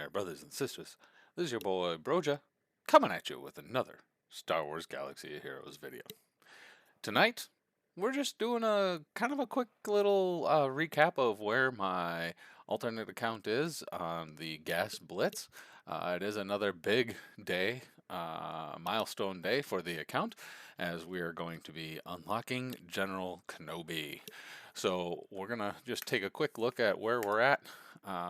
Alright, brothers and sisters, this is your boy Broja, coming at you with another Star Wars Galaxy of Heroes video. Tonight, we're just doing a kind of a quick little recap of where my alternate account is on the Gas Blitz. It is another big day, milestone day for the account, as we are going to be unlocking General Kenobi. So we're going to just take a quick look at where we're at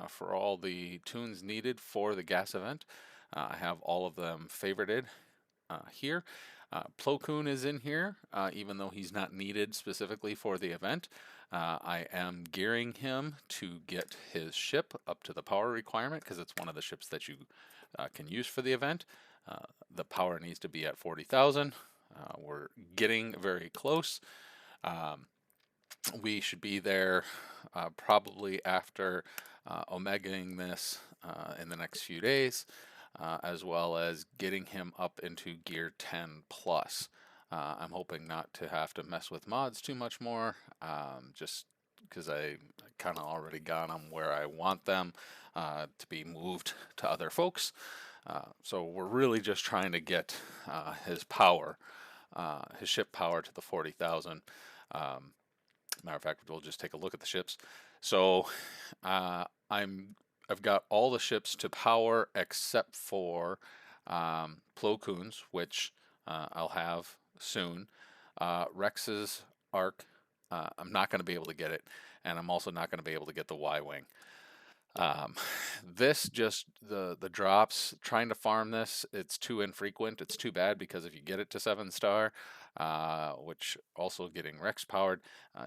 for all the tunes needed for the gas event. I have all of them favorited here. Plo Koon is in here, even though he's not needed specifically for the event. I am gearing him to get his ship up to the power requirement because it's one of the ships that you can use for the event. The power needs to be at 40,000. We're getting very close. We should be there probably after omegaing this in the next few days, as well as getting him up into gear 10 plus. I'm hoping not to have to mess with mods too much more, just because I kind of already got them where I want them to be moved to other folks. So we're really just trying to get his power, his ship power to the 40,000. Matter of fact, we'll just take a look at the ships. So I've got all the ships to power except for Plo Koon's, which I'll have soon. Rex's arc, I'm not going to be able to get it, and I'm also not going to be able to get the Y-wing. This just the drops, trying to farm this, it's too infrequent. It's too bad because if you get it to 7-star, which also getting Rex powered,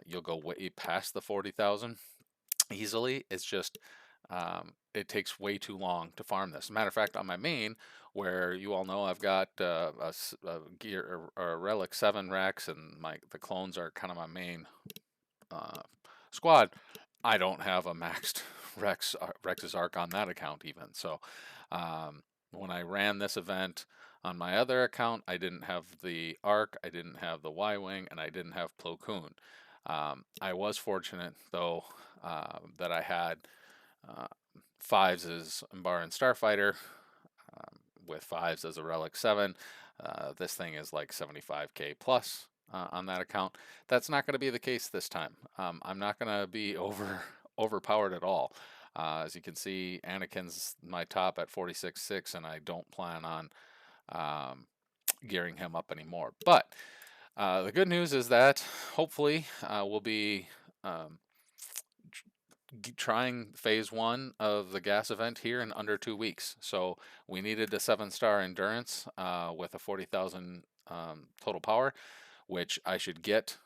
you'll go way past the 40,000 easily. It's just it takes way too long to farm this. Matter of fact, on my main, where you all know I've got a gear or a relic 7 Rex, and the clones are kind of my main squad, I don't have a maxed Rex's arc on that account even. So when I ran this event on my other account, I didn't have the arc, I didn't have the Y-wing, and I didn't have Plo Koon. I was fortunate though that I had 5s as Mbaran Starfighter, with 5s as a Relic 7. This thing is like 75k plus on that account. That's not going to be the case this time. I'm not going to be overpowered at all. As you can see, Anakin's my top at 46.6, and I don't plan on gearing him up anymore. But the good news is that hopefully we'll be trying phase 1 of the gas event here in under 2 weeks. So we needed a 7-star endurance with a 40,000 total power, which I should get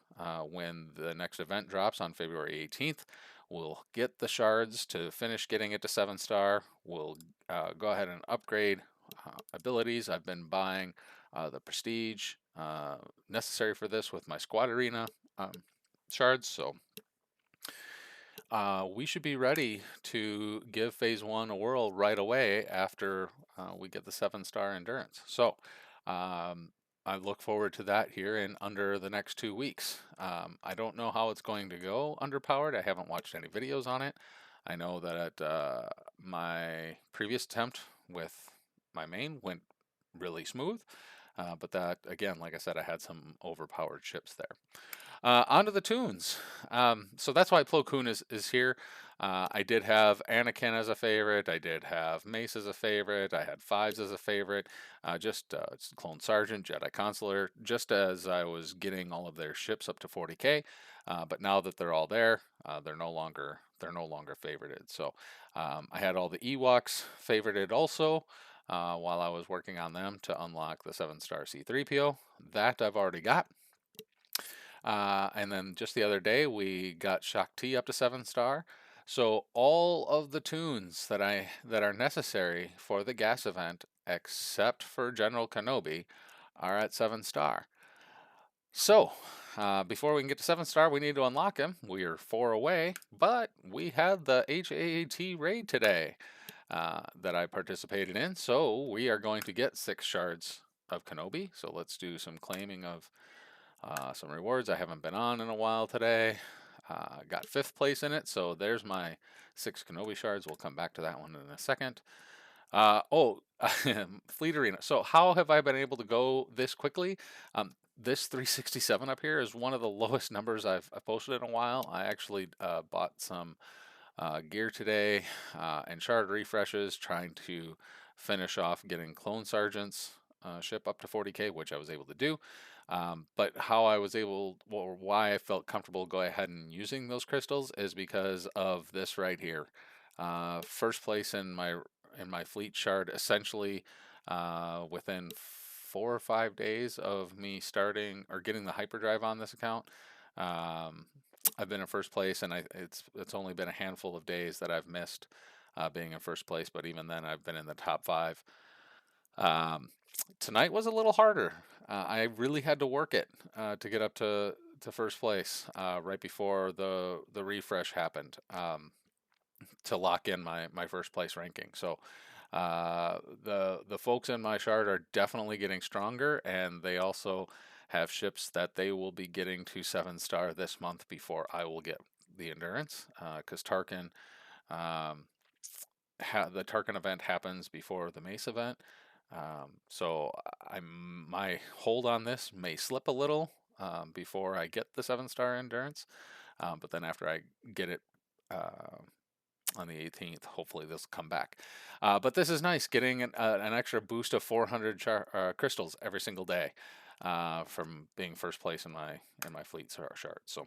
when the next event drops on February 18th. We'll get the shards to finish getting it to 7-star. We'll go ahead and upgrade abilities. I've been buying the prestige necessary for this with my squad arena shards, so we should be ready to give phase 1 a whirl right away after we get the 7-star endurance. So I look forward to that here in under the next 2 weeks. I don't know how it's going to go underpowered. I haven't watched any videos on it. I know that my previous attempt with my main went really smooth, but that, again, like I said, I had some overpowered ships there. Onto the tunes. So that's why Plo Koon is here. I did have Anakin as a favorite. I did have Mace as a favorite. I had 5s as a favorite. Just Clone Sergeant, Jedi Consular, just as I was getting all of their ships up to 40k. But now that they're all there, they're no longer favorited. So I had all the Ewoks favorited also while I was working on them to unlock the 7-star C3PO. That I've already got. And then just the other day, we got Shakti up to 7-star. So all of the tunes that are necessary for the gas event, except for General Kenobi, are at 7-star. So before we can get to 7-star, we need to unlock him. We are 4 away, but we had the HAAT raid today that I participated in. So we are going to get 6 shards of Kenobi. So let's do some claiming of some rewards. I haven't been on in a while today. Got 5th place in it, so there's my 6 Kenobi shards. We'll come back to that one in a second. Oh, Fleet Arena. So how have I been able to go this quickly? This 367 up here is one of the lowest numbers I've posted in a while. I actually bought some gear today and shard refreshes, trying to finish off getting clone sergeants ship up to 40K, which I was able to do. But how I was able, or why I felt comfortable go ahead and using those crystals is because of this right here. First place in my fleet shard, essentially within 4 or 5 days of me starting or getting the hyperdrive on this account. Um, I've been in first place, and it's only been a handful of days that I've missed being in first place. But even then, I've been in the top five. Um, Tonight was a little harder. I really had to work it to get up to first place right before the refresh happened to lock in my first place ranking. So the folks in my shard are definitely getting stronger, and they also have ships that they will be getting to 7 star this month before I will get the endurance because Tarkin um, the Tarkin event happens before the Mace event. So my hold on this may slip a little before I get the 7 star endurance, but then after I get it uh, on the 18th, hopefully this will come back. But this is nice, getting an extra boost of 400 crystals every single day from being first place in my fleet shard. So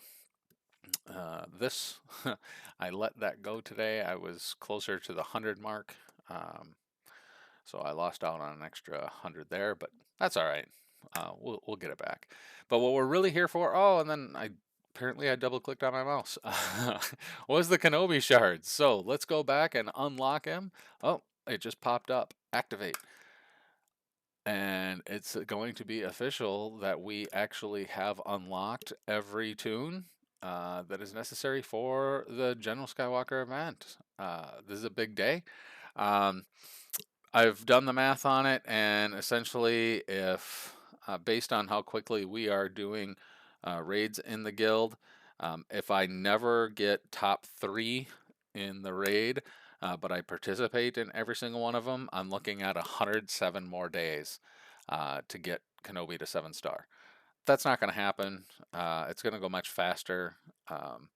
this I let that go today. I was closer to the 100 mark. So I lost out on an extra 100 there, but that's all right. We'll get it back. But what we're really here for, oh, and then apparently I double clicked on my mouse, was the Kenobi shards. So let's go back and unlock him. Oh, it just popped up. Activate. And it's going to be official that we actually have unlocked every tune that is necessary for the General Skywalker event. This is a big day. Um, I've done the math on it, and essentially, if based on how quickly we are doing raids in the guild, if I never get top 3 in the raid, but I participate in every single one of them, I'm looking at 107 more days to get Kenobi to 7 star. That's not going to happen. It's going to go much faster. Um,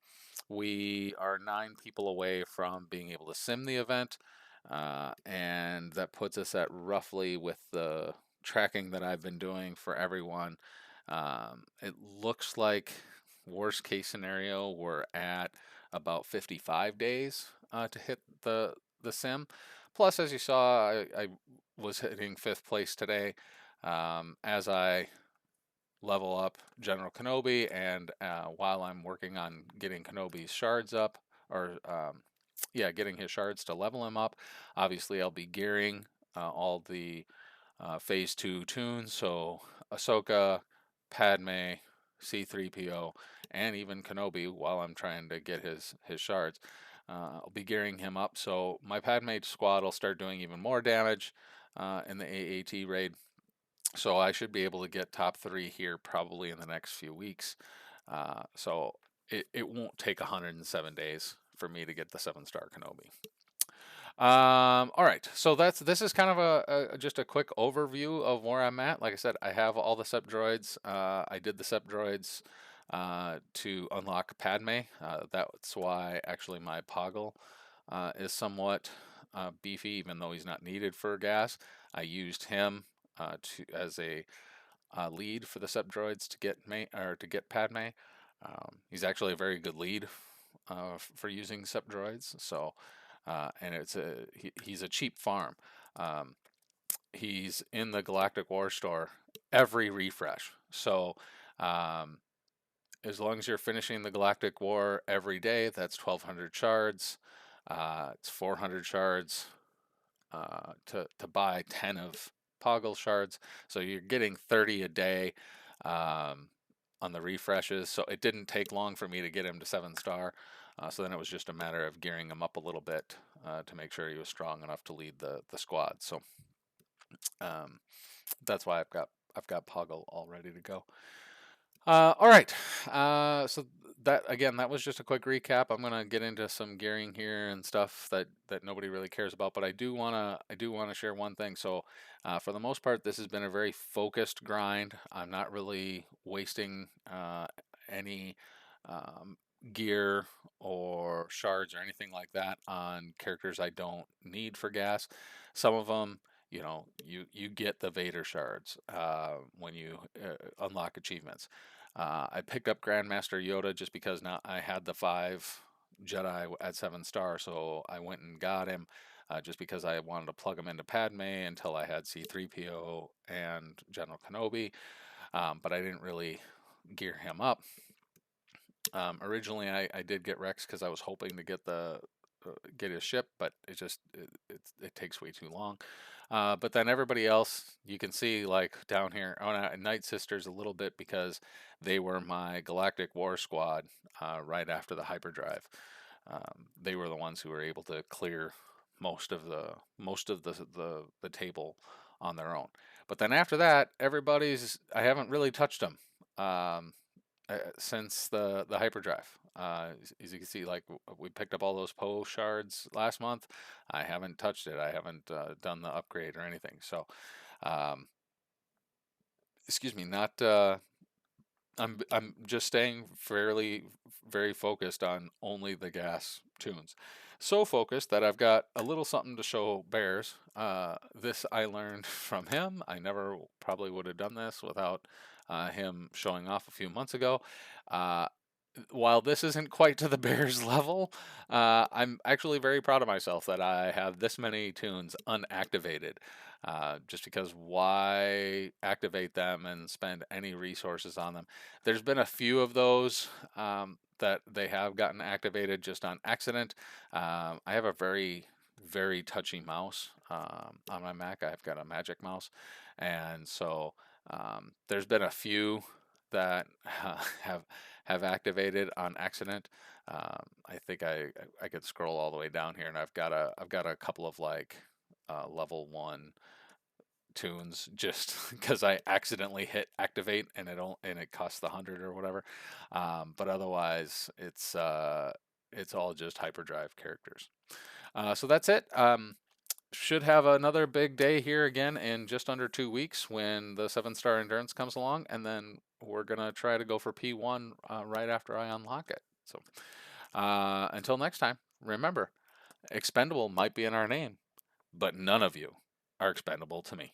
we are 9 people away from being able to sim the event, and that puts us at roughly, with the tracking that I've been doing for everyone, it looks like worst case scenario we're at about 55 days to hit the sim. Plus, as you saw, I was hitting 5th place today as I level up General Kenobi, and while I'm working on getting Kenobi's shards up, or yeah, getting his shards to level him up, obviously I'll be gearing all the Phase 2 tunes, so Ahsoka, Padme, C-3PO, and even Kenobi while I'm trying to get his shards. I'll be gearing him up, so my Padme squad will start doing even more damage in the AAT raid. So I should be able to get top 3 here probably in the next few weeks. So it won't take 107 days for me to get the 7 star Kenobi. All right, so this is kind of just a quick overview of where I'm at. Like I said, I have all the SEP droids. I did the SEP droids to unlock Padme. That's why actually my Poggle is somewhat beefy, even though he's not needed for gas. I used him as a lead for the SEP droids to get Padme. He's actually a very good lead for using SEP droids. So, and he's a cheap farm. Um, he's in the Galactic War Store every refresh. So, um, as long as you're finishing the Galactic War every day, that's 1,200 shards. It's 400 shards to buy 10 of Poggle shards. So you're getting 30 a day on the refreshes. So it didn't take long for me to get him to 7 star. So then it was just a matter of gearing him up a little bit to make sure he was strong enough to lead the squad. So um, that's why I've got Poggle all ready to go. All right. So that again, that was just a quick recap. I'm gonna get into some gearing here and stuff that nobody really cares about, but I do wanna share one thing. So, for the most part, this has been a very focused grind. I'm not really wasting any um, gear or shards or anything like that on characters I don't need for gas. Some of them, you get the Vader shards when you unlock achievements. I picked up Grandmaster Yoda just because now I had the five Jedi at 7 star, so I went and got him just because I wanted to plug him into Padme until I had C3PO and General Kenobi, but I didn't really gear him up. Originally, I did get Rex because I was hoping to get his ship, but it takes way too long. But then everybody else, you can see like down here on Night Sisters a little bit because they were my Galactic War Squad right after the hyperdrive. They were the ones who were able to clear most of the table on their own. But then after that, I haven't really touched them. Since the hyperdrive. As you can see, like we picked up all those Poe shards last month. I haven't touched it. I haven't done the upgrade or anything. So, um, excuse me, not. I'm just staying fairly very focused on only the gas tunes. So focused that I've got a little something to show Bears. This I learned from him. I never probably would have done this without him showing off a few months ago. Uh, while this isn't quite to the Bears level, I'm actually very proud of myself that I have this many tunes unactivated. Just because why activate them and spend any resources on them? There's been a few of those that they have gotten activated just on accident. I have a very, very touchy mouse on my Mac. I've got a Magic mouse, and so there's been a few that have activated on accident. I think I could scroll all the way down here, and I've got a couple of like level 1 tunes just because I accidentally hit activate and it costs the 100 or whatever. But otherwise, it's all just hyperdrive characters. So that's it. Should have another big day here again in just under 2 weeks when the 7 star endurance comes along, and then we're gonna try to go for P1 right after I unlock it. So until next time, remember, expendable might be in our name, but none of you are expendable to me.